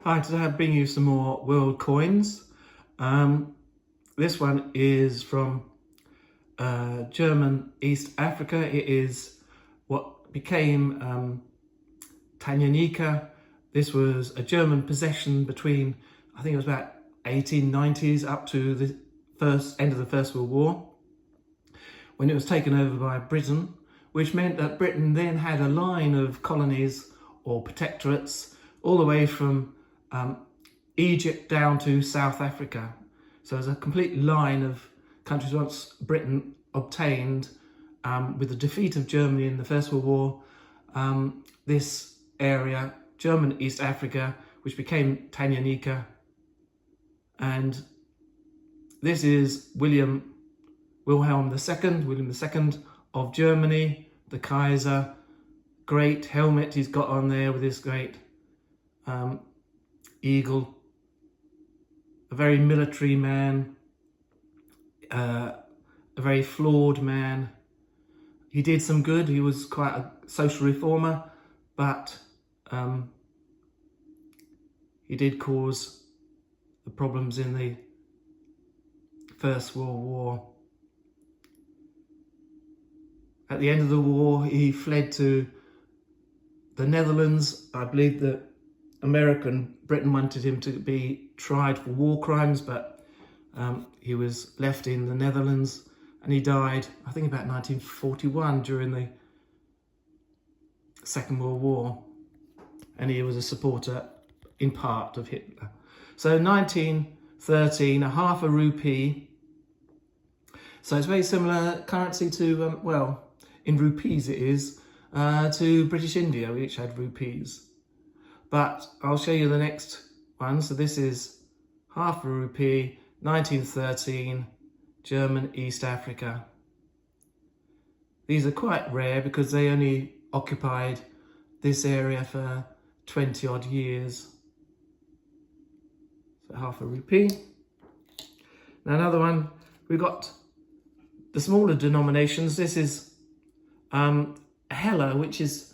Hi, today I'm bringing you some more world coins. This one is from German East Africa. It is what became Tanganyika. This was a German possession between, I think it was about 1890s up to the end of the First World War, when it was taken over by Britain, which meant that Britain then had a line of colonies or protectorates all the way from Egypt down to South Africa. So there's a complete line of countries once Britain obtained, with the defeat of Germany in the First World War, this area, German East Africa, which became Tanganyika. And this is William II of Germany, the Kaiser. Great helmet he's got on there with this great eagle. A very military man, a very flawed man. He did some good. He was quite a social reformer, but he did cause the problems in the First World War. At the end of the war, he fled to the Netherlands. I believe that Britain wanted him to be tried for war crimes, but he was left in the Netherlands, and he died, I think, about 1941 during the Second World War, and he was a supporter, in part, of Hitler. So 1913, a half a rupee. So it's very similar currency to, well, in rupees it is, to British India, which had rupees. But I'll show you the next one. So this is half a rupee, 1913, German East Africa. These are quite rare because they only occupied this area for 20 odd years. So half a rupee. Now another one, we've got the smaller denominations. This is Hella, which is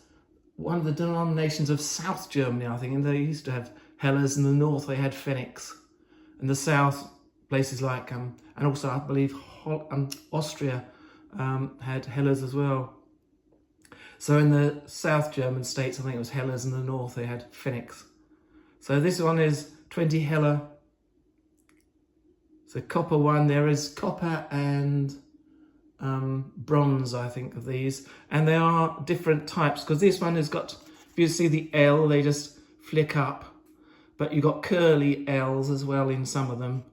one of the denominations of South Germany, I think, and they used to have Hellas. In the north they had Pfennigs, and the south, places like and also I believe Austria had Hellas as well. So in the South German states, I think it was Hellas, and in the north they had Pfennigs. So this one is 20 Hella. It's a copper one. There is copper and bronze, I think, of these, and there are different types, because this one has got, if you see the L, they just flick up, but you've got curly L's as well in some of them.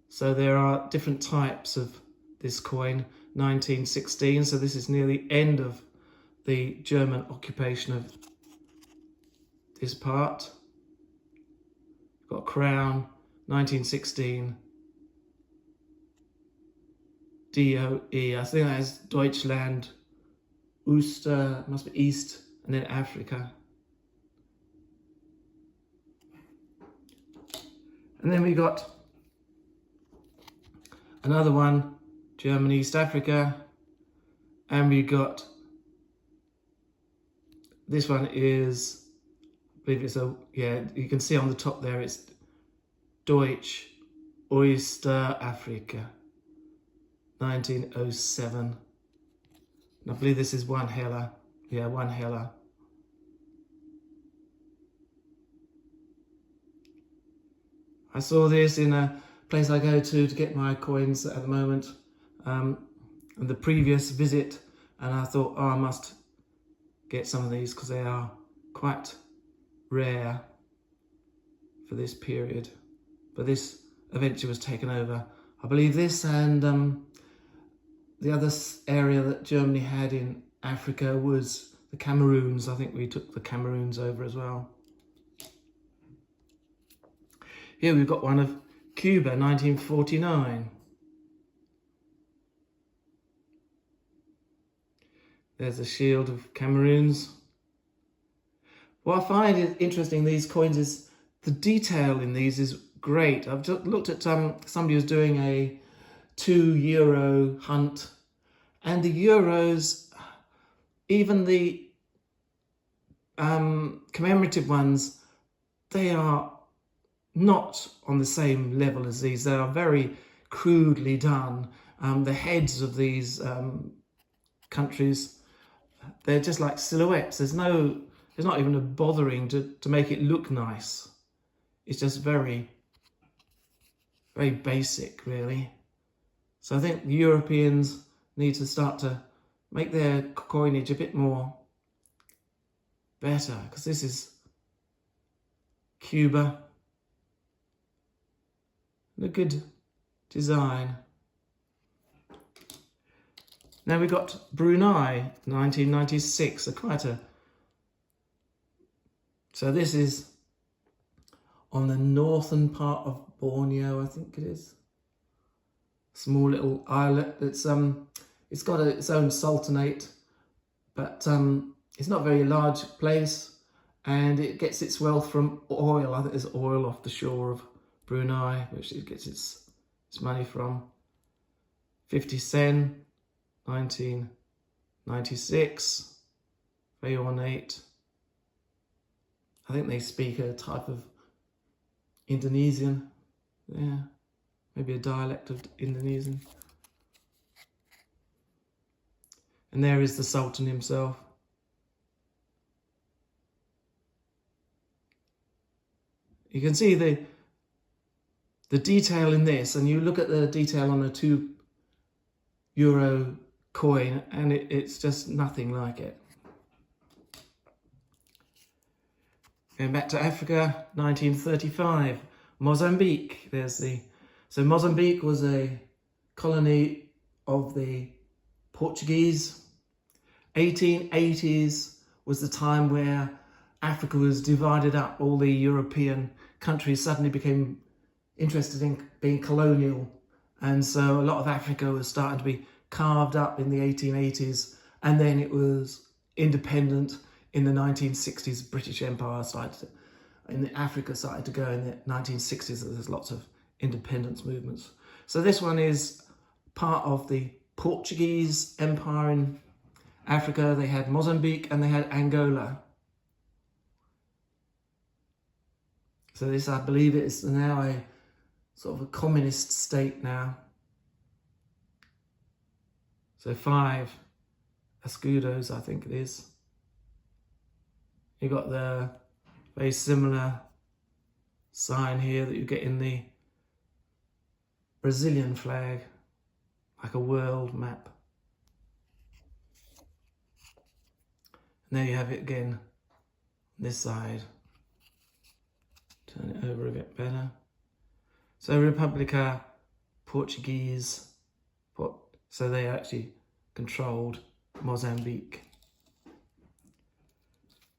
So there are different types of this coin. 1916, so this is near the end of the German occupation of this part. Got crown, 1916. DOE, I think that is Deutschland, Ooster, must be East, and then Africa. And then we got another one, German East Africa, and we got, this one is, I believe it's a, yeah, you can see on the top there, it's Deutsch Oyster Africa. 1907. And I believe this is one Hella. Yeah, one Hella. I saw this in a place I go to get my coins at the moment, and the previous visit, and I thought, oh, I must get some of these because they are quite rare for this period. But this eventually was taken over. I believe this and the other area that Germany had in Africa was the Cameroons. I think we took the Cameroons over as well. Here we've got one of Cuba, 1949. There's a shield of Cameroons. What I find interesting, these coins, is the detail in these is great. I've just looked at somebody who's doing a €2 hunt, and the euros, even the commemorative ones, they are not on the same level as these. They are very crudely done. The heads of these countries, they're just like silhouettes. There's not even a bothering to make it look nice. It's just very, very basic, really. So I think the Europeans need to start to make their coinage a bit more better, because this is Cuba. A good design. Now we've got Brunei, 1996, so this is on the northern part of Borneo, I think it is. Small little islet that's it's got its own sultanate, but it's not a very large place, and it gets its wealth from oil. I think there's oil off the shore of Brunei, which it gets its money from. 50 Sen, 1996, very ornate. I think they speak a type of Indonesian, yeah, maybe a dialect of Indonesian. And there is the Sultan himself. You can see the detail in this, and you look at the detail on a €2 coin, and it's just nothing like it. Going back to Africa, 1935, Mozambique. So Mozambique was a colony of the Portuguese. 1880s was the time where Africa was divided up. All the European countries suddenly became interested in being colonial, and so a lot of Africa was starting to be carved up in the 1880s, and then it was independent in the 1960s. British Empire Africa started to go in the 1960s. There's lots of independence movements. So this one is part of the Portuguese Empire in Africa. They had Mozambique and they had Angola. So this, I believe, is now a sort of a communist state now. So 5 escudos, I think it is. You got the very similar sign here that you get in the Brazilian flag, like a world map. And there you have it again, this side. Turn it over a bit better. So República Portuguese, so they actually controlled Mozambique.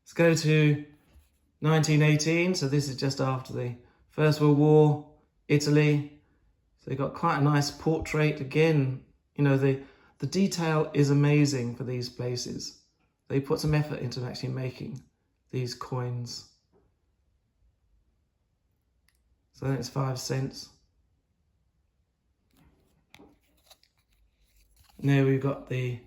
Let's go to 1918. So this is just after the First World War, Italy. So they got quite a nice portrait. Again, you know, the detail is amazing for these places. They put some effort into actually making these coins. So that's 5 cents. And there we've got the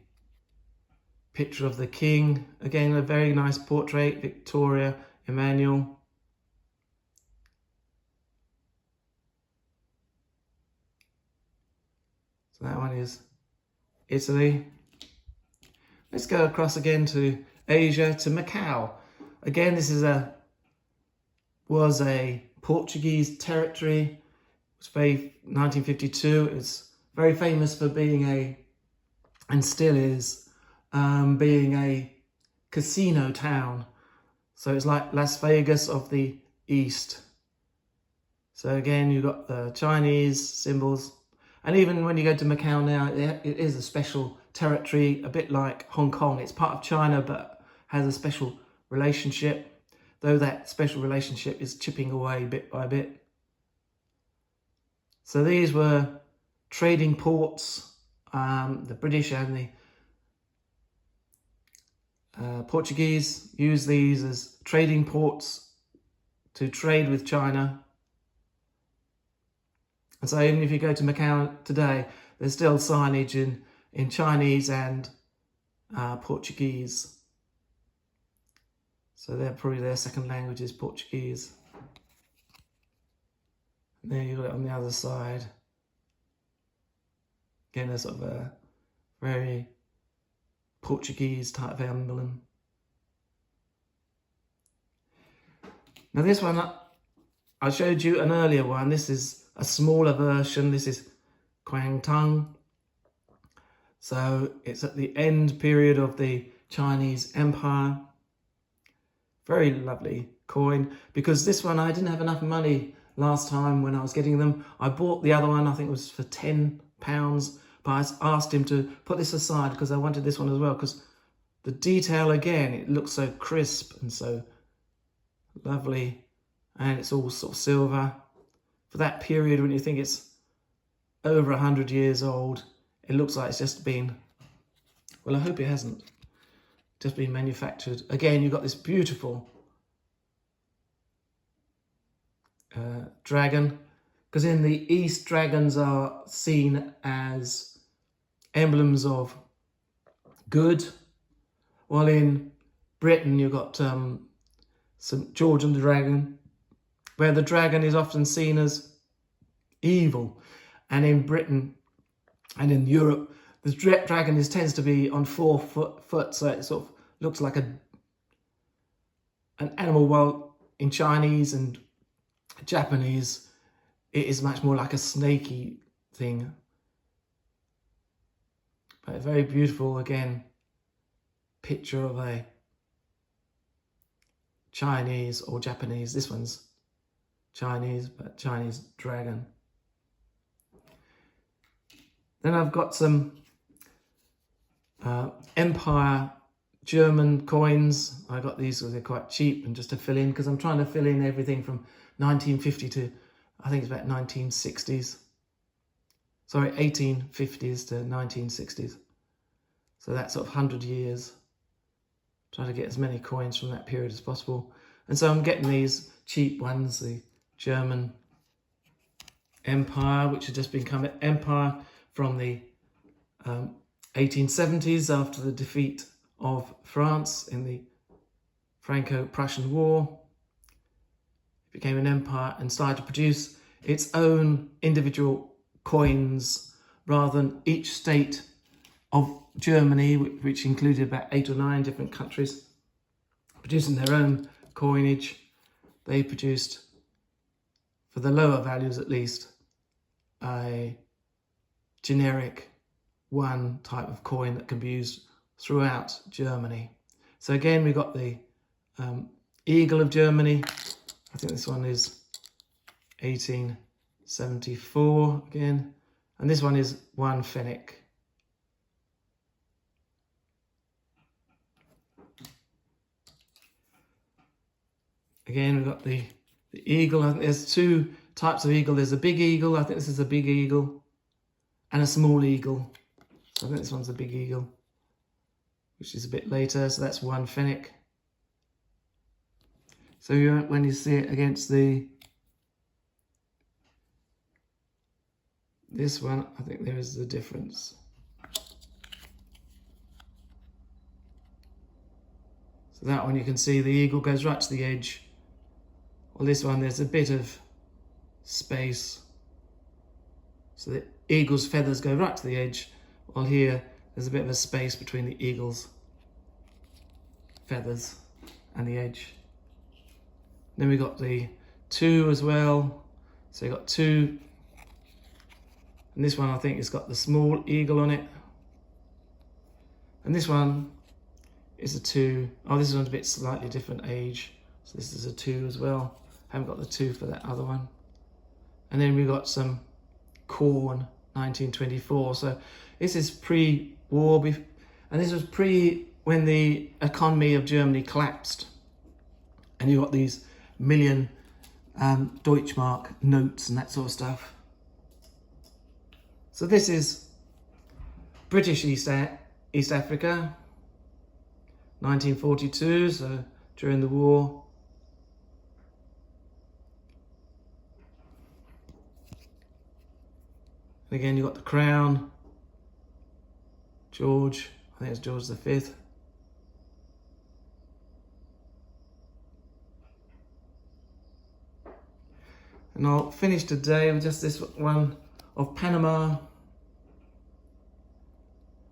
picture of the king. Again, a very nice portrait, Victoria, Emmanuel. So that one is Italy. Let's go across again to Asia, to Macau. Again, this was a Portuguese territory. It was 1952. It's very famous for being and still is, being a casino town. So it's like Las Vegas of the East. So again, you've got the Chinese symbols. And even when you go to Macau now, it is a special territory, a bit like Hong Kong. It's part of China, but has a special relationship, though that special relationship is chipping away bit by bit. So these were trading ports. The British and the Portuguese used these as trading ports to trade with China. And so even if you go to Macau today, there's still signage in Chinese and Portuguese. So they're probably their second language is Portuguese. And there you got it on the other side. Again, a sort of a very Portuguese type emblem. Now this one, I showed you an earlier one. This is a smaller version. This is Kwangtung. So it's at the end period of the Chinese Empire. Very lovely coin, because this one I didn't have enough money last time when I was getting them. I bought the other one, I think it was for £10, but I asked him to put this aside because I wanted this one as well, because the detail, again, it looks so crisp and so lovely, and it's all sort of silver. For that period, when you think it's over 100 years old, it looks like it's just been, well, I hope it hasn't, just been manufactured. Again, you've got this beautiful dragon, because in the East, dragons are seen as emblems of good, while in Britain you've got St. George and the Dragon, where the dragon is often seen as evil. And in Britain and in Europe, the dragon tends to be on 4 foot, so it sort of looks like an animal, while in Chinese and Japanese, it is much more like a snaky thing. But a very beautiful, again, picture of a Chinese or Japanese. This one's Chinese, but Chinese dragon. Then I've got some Empire German coins. I got these because they're quite cheap and just to fill in, because I'm trying to fill in everything from 1950 to, I think it's about 1960s. Sorry, 1850s to 1960s. So that's sort of 100 years. Trying to get as many coins from that period as possible. And so I'm getting these cheap ones, the German Empire, which had just become an empire from the 1870s after the defeat of France in the Franco-Prussian War. It became an empire and started to produce its own individual coins rather than each state of Germany, which included about 8 or 9 different countries, producing their own coinage. They produced, for the lower values at least, a generic one type of coin that can be used throughout Germany. So again, we got the Eagle of Germany. I think this one is 1874 again. And this one is 1 Pfennig. Again, we've got the eagle. I think there's 2 types of eagle. There's a big eagle. I think this is a big eagle. And a small eagle. So I think this one's a big eagle, which is a bit later. So that's 1 Pfennig. So when you see it against this one, I think there is the difference. So that one, you can see the eagle goes right to the edge. Well, this one, there's a bit of space. So the eagle's feathers go right to the edge, while here, there's a bit of a space between the eagle's feathers and the edge. Then we got the 2 as well. So you got 2. And this one, I think, has got the small eagle on it. And this one is a 2. Oh, this one's a bit slightly different age. So this is a 2 as well. Haven't got the 2 for that other one. And then we got some corn, 1924. So this is pre-war, and this was when the economy of Germany collapsed. And you got these million Deutschmark notes and that sort of stuff. So this is British East Africa, 1942, so during the war. And again, you've got the crown, George, I think it's George V. And I'll finish today with just this one of Panama,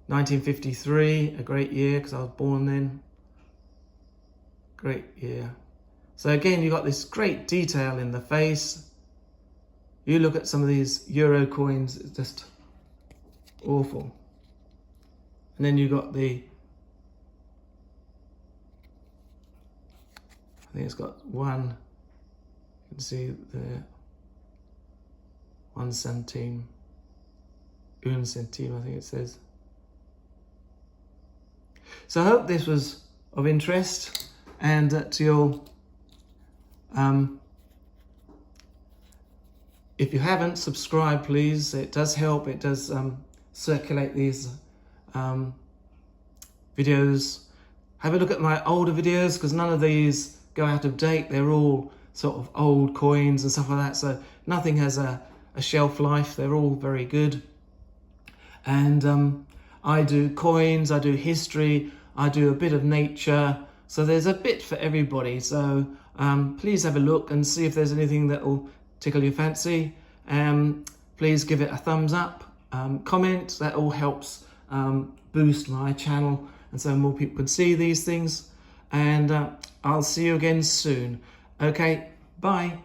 1953, a great year because I was born then. Great year. So again, you've got this great detail in the face. You look at some of these euro coins, it's just awful. And then you've got the, I think it's got one, you can see the 1 centime, un centime, I think it says. So I hope this was of interest, and to your, if you haven't, subscribe please. It does help, it does circulate these videos. Have a look at my older videos, because none of these go out of date. They're all sort of old coins and stuff like that, so nothing has a shelf life. They're all very good. And I do coins, I do history, I do a bit of nature, so there's a bit for everybody. So please have a look and see if there's anything that will tickle your fancy. Please give it a thumbs up, comment, that all helps boost my channel, and so more people can see these things. And I'll see you again soon. Okay, bye.